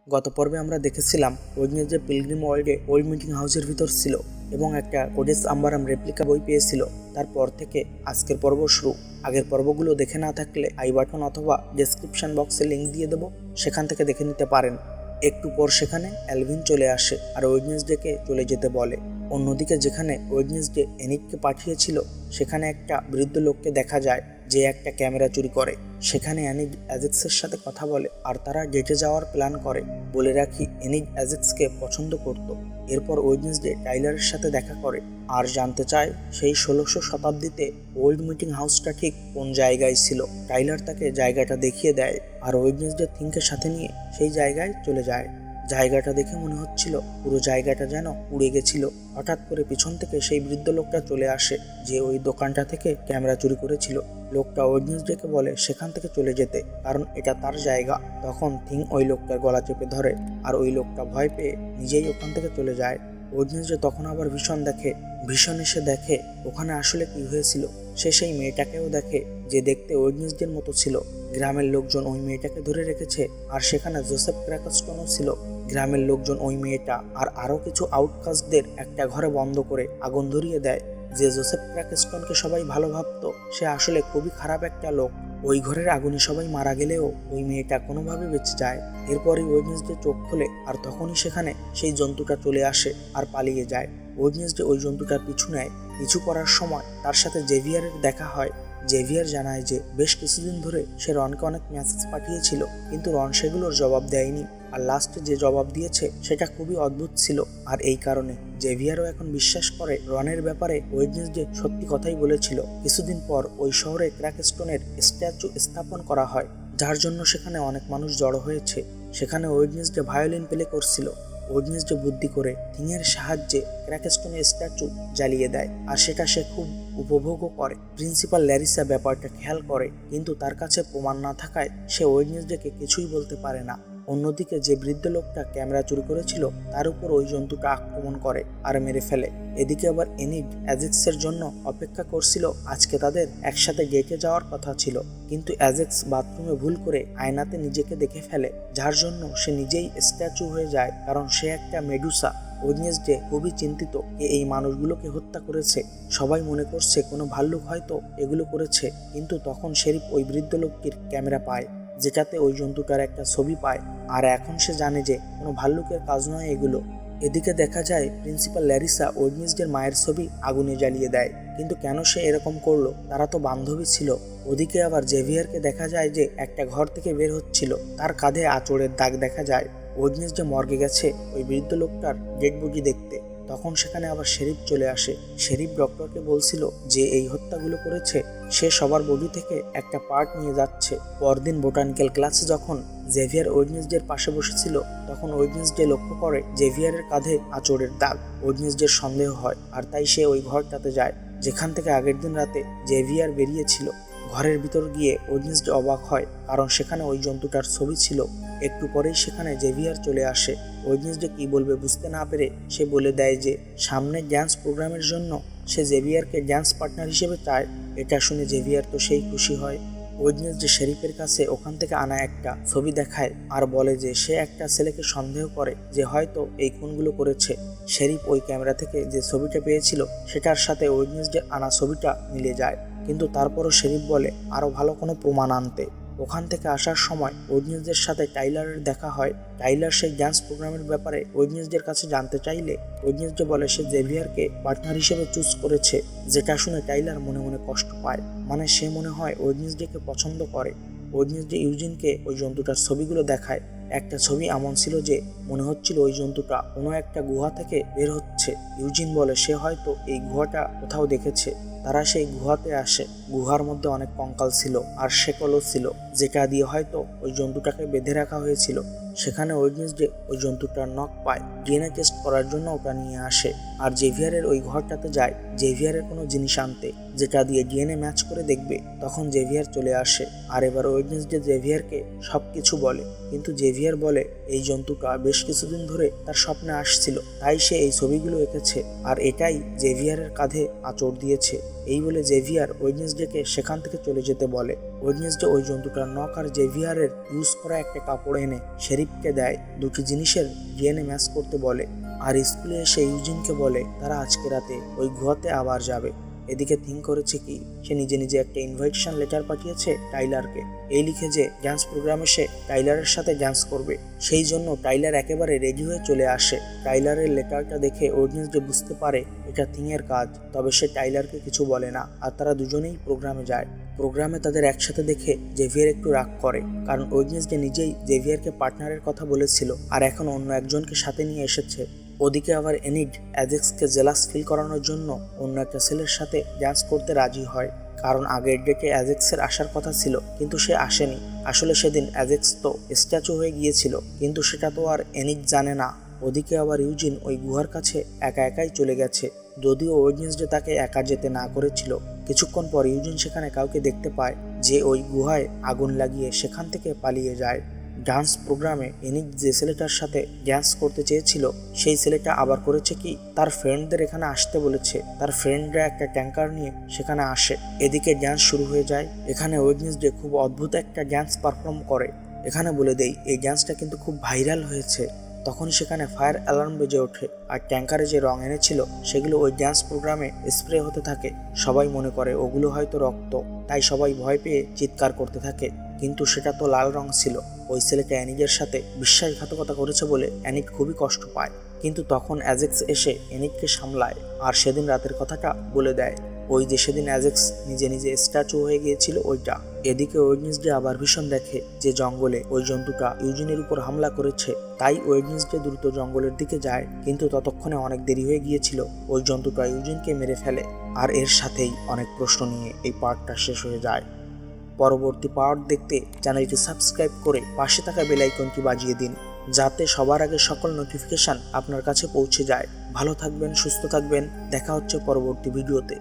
গত পর্বে আমরা দেখেছিলাম ওয়েডনেসডে পিলগ্রিম ওয়ার্ল্ডে ওল্ড মিটিং হাউসের ভিতর ছিল এবং একটা কোডেস আম্বারাম রেপ্লিকা বই পেয়েছিল। তারপর থেকে আজকের পর্ব শুরু। আগের পর্বগুলো দেখে না থাকলে আই বাটন অথবা ডেসক্রিপশন বক্সে লিঙ্ক দিয়ে দেবো, সেখান থেকে দেখে নিতে পারেন। একটু পর সেখানে অ্যালভিন চলে আসে আর ওয়েডনেসডেকে চলে যেতে বলে। অন্যদিকে যেখানে ওয়েডনেসডে এনিককে পাঠিয়েছিল সেখানে একটা বৃদ্ধ লোককে দেখা যায় যে একটা ক্যামেরা চুরি করে। সেখানে এনিক অ্যাজেক্সের সাথে কথা বলে আর তারা ডেটে যাওয়ার প্ল্যান করে। বলে রাখি, এনিক অ্যাজেক্সকে পছন্দ করত। এরপর ওয়েডনেসডে টাইলারের সাথে দেখা করে আর জানতে চায় সেই 1600 শতাব্দীতে ওল্ড মিটিং হাউসটা ঠিক কোন জায়গায় ছিল। টাইলার তাকে জায়গাটা দেখিয়ে দেয় আর ওয়েডনেসডে থিংকের সাথে নিয়ে সেই জায়গায় চলে যায়। জায়গাটা দেখে মনে হচ্ছিল পুরো জায়গাটা যেন উড়ে গেছিল। হঠাৎ করে পিছন থেকে সেই বৃদ্ধ লোকটা চলে আসে যে ওই দোকানটা থেকে ক্যামেরা চুরি করেছিল। লোকটা ওয়েডনেসডেকে বলে সেখান থেকে চলে যেতে, কারণ এটা তার জায়গা। তখন থিং ওই লোকটার গলা চেপে ধরে আর ওই লোকটা ভয় পেয়ে নিজেই ওখান থেকে চলে যায়। ওয়েডনেসডে তখন আবার ভীষণ এসে দেখে ওখানে আসলে কি হয়েছিল। সে সেই মেয়েটাকেও দেখে যে দেখতে ওয়েডনেসডের মতো ছিল। গ্রামের লোকজন ওই মেয়েটাকে ধরে রেখেছে আর সেখানে জোসেফ ক্র্যাকস্টনও ছিল। গ্রামের লোকজন ওই মেয়েটা আর আরও কিছু আউটকাস্টদের একটা ঘরে বন্ধ করে আগুন ধরিয়ে দেয়। যে জোসেফ ক্র্যাকস্টনকে সবাই ভালো ভাবতো, সে আসলে খুবই খারাপ একটা লোক। ওই ঘরের আগুনে সবাই মারা গেলেও ওই মেয়েটা কোনোভাবে বেঁচে যায়। এরপরই ওয়েডনেসডে চোখ খোলে আর তখনই সেখানে সেই জন্তুটা চলে আসে আর পালিয়ে যায়। ওয়েডনেসডে ওই জন্তুটার পিছু নেয়। পিছু করার সময় তার সাথে জেভিয়ারের দেখা হয়। জেভিয়ার জানায় যে বেশ কিছুদিন ধরে সে রনকে অনেক মেসেজ পাঠিয়েছিল, কিন্তু রন সেগুলোর জবাব দেয়নি। আর লাস্টে যে জবাব দিয়েছে সেটা খুবই অদ্ভুত ছিল। আর এই কারণে জেভিয়ারও এখন বিশ্বাস করে রনের ব্যাপারে ওয়েডনেসডে সত্যি কথাই বলেছিল। কিছুদিন পর ওই শহরে ক্র্যাকস্টনের স্ট্যাচু স্থাপন করা হয়, যার জন্য সেখানে অনেক মানুষ জড়ো হয়েছে। সেখানে ওয়েডনেসডে ভায়োলিন প্লে করছিল। ওয়েডনেসডে বুদ্ধি করে থিংয়ের সাহায্যে ক্র্যাকস্টনের স্ট্যাচু জ্বালিয়ে দেয় আর সেটা সে খুব উপভোগও করে। প্রিন্সিপাল ল্যারিসা ব্যাপারটা খেয়াল করে, কিন্তু তার কাছে প্রমাণ না থাকায় সে ওয়েডনেসডেকে কিছুই বলতে পারে না। অন্যদিকে যে বৃদ্ধ লোকটা ক্যামেরা চুরি করেছিল তার উপর ওই জন্তুটা আক্রমণ করে আর মেরে ফেলে। এদিকে আবার এনিক অ্যাজেক্সের জন্য অপেক্ষা করছিল। আজকে তাদের একসাথে ডেটে যাওয়ার কথা ছিল, কিন্তু অ্যাজেক্স বাথরুমে ভুল করে আয়নাতে নিজেকে দেখে ফেলে, যার জন্য সে নিজেই স্ট্যাচু হয়ে যায়, কারণ সে একটা মেডুসা। ওয়েডনেসডে খুবই চিন্তিত কে এই মানুষগুলোকে হত্যা করেছে। সবাই মনে করছে কোনো ভাল্লুক হয়তো এগুলো করেছে, কিন্তু তখন শেরিফ ওই বৃদ্ধ লোকটির ক্যামেরা পায়, যেটাতে ওই জন্তুটার একটা ছবি পায়। আর এখন সে জানে যে কোনো ভাল্লুকের কাজ নয় এগুলো। এদিকে দেখা যায় প্রিন্সিপাল ল্যারিসা ওয়েডনেসডের মায়ের ছবি আগুনে জ্বালিয়ে দেয়, কিন্তু কেন সে এরকম করলো? তারা তো বান্ধবী ছিল। ওদিকে আবার জেভিয়ারকে দেখা যায় যে একটা ঘর থেকে বের হচ্ছিল, তার কাঁধে আঁচড়ের দাগ দেখা যায়। ওয়েডনেসডে মর্গে গেছে ওই বৃদ্ধ লোকটার ডেড বডি দেখতে। তখন সেখানে আবার শেরিফ চলে আসে। শেরিফ ডক্টরকে বলছিল যে এই হত্যাগুলো করেছে সে সবার বডি থেকে একটা পার্ট নিয়ে যাচ্ছে। পরদিন বোটানিক্যাল ক্লাসে যখন জেভিয়ার ওয়েডনেসডের পাশে বসেছিল, তখন ওয়েডনেসডে লক্ষ্য করে জেভিয়ারের কাঁধে আঁচড়ের দাগ। ওয়েডনেসডের সন্দেহ হয় আর তাই সে ওই ঘরটাতে যায় যেখান থেকে আগের দিন রাতে জেভিয়ার বেরিয়েছিল। ঘরের ভিতর গিয়ে ওয়েডনেসডে অবাক হয়, কারণ সেখানে ওই জন্তুটার ছবি ছিল। একটু পরেই সেখানে জেভিয়ার চলে আসে। ওয়েডনেসডে কি বলবে বুঝতে না পেরে সে বলে দেয় যে সামনে ড্যান্স প্রোগ্রামের জন্য সে জেভিয়ারকে ড্যান্স পার্টনার হিসেবে চায়। এটা শুনে জেভিয়ার তো সেই খুশি হয়। ওয়েডনেসডে শেরিফের কাছে ওখান থেকে আনা একটা ছবি দেখায় আর বলে যে সে একটা ছেলেকে সন্দেহ করে যে হয়তো এই খুনগুলো করেছে। শেরিফ ওই ক্যামেরা থেকে যে ছবিটা পেয়েছিল সেটার সাথে ওয়েডনেসডে আনা ছবিটা মিলে যায়, কিন্তু তারপরও শেরিফ বলে আরও ভালো কোনো প্রমাণ আনতে। ওখান থেকে আসার সময় ওয়েডনেসডের সাথে টাইলারের দেখা হয়। টাইলার সেই ডান্স প্রোগ্রামের ব্যাপারে ওয়েডনেসডের কাছে জানতে চাইলে ওয়েডনেসডে বলে সে জেভিয়ারকে পার্টনার হিসেবে চুজ করেছে, যেটা শুনে টাইলার মনে মনে কষ্ট পায়। মানে সে মনে হয় ওয়েডনেসডেকে পছন্দ করে। ওয়েডনেসডে ইউজিনকে ওই জন্তুটার ছবিগুলো দেখায়। একটা ছবি এমন ছিল যে মনে হচ্ছিল ওই জন্তুটা কোনো একটা গুহা থেকে বের হচ্ছে। ইউজিন বলে সে হয়তো এই গুহাটা কোথাও দেখেছে। তারা সেই গুহাতে আসে। গুহার মধ্যে অনেক কঙ্কাল ছিল আর শেকলও ছিল, যেটা দিয়ে হয়তো ওই জন্তুটাকে বেঁধে রাখা হয়েছিল। সেখানে ওয়েডনেসডে ওই জন্তুটার নখ পায়। ডিএনএ টেস্ট করার জন্য ওটা নিয়ে আসে আর জেভিয়ারের ওই ঘরটাতে যায় জেভিয়ারের কোনো জিনিস আনতে, যেটা দিয়ে ডিএনএ ম্যাচ করে দেখবে। তখন জেভিয়ার চলে আসে আর এবার ওয়েডনেসডে জেভিয়ারকে সব কিছু বলে, কিন্তু জেভিয়ার বলে এই জন্তুটা বেশ কিছুদিন ধরে তার স্বপ্নে আসছিল, তাই সে এই ছবিগুলো এঁকেছে আর এটাই জেভিয়ারের কাঁধে আঁচড় দিয়েছে। এই বলে জেভিয়ার ওয়েডনেসডেকে সেখান থেকে চলে যেতে বলে। ওয়েডনেসডে ওই জন্তুটার নখ আর জেভিয়ারের ইউজ করা একটা কাপড় এনে শেরিফকে দেয়। দুটি জিনিসের ডিএনএ ম্যাচ করতে বলে। আর স্কুলে এসে ইউজিনকে বলে তারা আজকে রাতে ওই গুহাতে আবার যাবে। এদিকে থিঙ্ক করেছে কি, সে নিজে নিজে একটা ইনভাইটেশন লেটার পাঠিয়েছে টাইলারকে। এই লিখে যে ডান্স প্রোগ্রামে সে টাইলারের সাথে ডান্স করবে। সেই জন্য টাইলার একেবারে রেডি হয়ে চলে আসে। টাইলারের লেটারটা দেখে ওয়েডনেসডে বুঝতে পারে এটা থিংয়ের কাজ, তবে সে টাইলারকে কিছু বলে না আর তারা দুজনেই প্রোগ্রামে যায়। প্রোগ্রামে তাদের একসাথে দেখে জেভিয়ার একটু রাগ করে, কারণ ওয়েডনেসডে নিজেই জেভিয়ারকে পার্টনারের কথা বলেছিল আর এখন অন্য একজনকে সাথে নিয়ে এসেছে। ওদিকে আবার এনিড অ্যাজেক্সকে জেলাস ফিল করানোর জন্য অন্য একটা ছেলের সাথে ডান্স করতে রাজি হয়, কারণ আগের ডেটে অ্যাজেক্সের আসার কথা ছিল কিন্তু সে আসেনি। আসলে সেদিন অ্যাজেক্স তো স্ট্যাচু হয়ে গিয়েছিল, কিন্তু সেটা তো আর এনিড জানে না। ওদিকে আবার ইউজিন ওই গুহার কাছে একা একাই চলে গেছে, যদিও ওয়েডনেসডে তাকে একা যেতে না করেছিল। কিছুক্ষণ পর ইউজিন সেখানে কাউকে দেখতে পায় যে ওই গুহায় আগুন লাগিয়ে সেখান থেকে পালিয়ে যায়। ডান্স প্রোগ্রামে এনিক যে ছেলেটার সাথে ডান্স করতে চেয়েছিল সেই ছেলেটা আবার করেছে কি, তার ফ্রেন্ডদের এখানে আসতে বলেছে। তার ফ্রেন্ডরা একটা ট্যাঙ্কার নিয়ে সেখানে আসে। এদিকে ডান্স শুরু হয়ে যায়। এখানে ওয়েডনেসডে খুব অদ্ভুত একটা ডান্স পারফর্ম করে। এখানে বলে দেই এই ডান্সটা কিন্তু খুব ভাইরাল হয়েছে। তখন সেখানে ফায়ার অ্যালার্ম বেজে ওঠে আর ট্যাঙ্কারে যে রং এনেছিল সেগুলো ওই ডান্স প্রোগ্রামে স্প্রে হতে থাকে। সবাই মনে করে ওগুলো হয়তো রক্ত, তাই সবাই ভয় পেয়ে চিৎকার করতে থাকে, কিন্তু সেটা তো লাল রং ছিল। ওই ছেলেটা অ্যানিকের সাথে বিশ্বাসঘাতকতা করেছে বলে অ্যানিক খুবই কষ্ট পায়, কিন্তু তখন অ্যাজেক্স এসে অ্যানিককে সামলায় আর সেদিন রাতের কথাটা বলে দেয়। ওই যে সেদিন অ্যাজেক্স নিজে নিজে স্ট্যাচু হয়ে গিয়েছিল ওইটা। এদিকে ওয়েডনেসডে আবার ভীষণ দেখে যে জঙ্গলে ওই জন্তুটা ইউজিনের উপর হামলা করেছে, তাই ওয়েডনেসডে দ্রুত জঙ্গলের দিকে যায়, কিন্তু ততক্ষণে অনেক দেরি হয়ে গিয়েছিল। ওই জন্তুটা ইউজিনকে মেরে ফেলে আর এর সাথেই অনেক প্রশ্ন নিয়ে এই পার্টটা শেষ হয়ে যায়। পরবর্তী পার্ট দেখতে চ্যানেলটি সাবস্ক্রাইব করে পাশে থাকা বেল আইকনটি বাজিয়ে দিন, যাতে সবার আগে সকল নোটিফিকেশন আপনার কাছে পৌঁছে যায়। ভালো থাকবেন, সুস্থ থাকবেন, দেখা হচ্ছে পরবর্তী ভিডিওতে।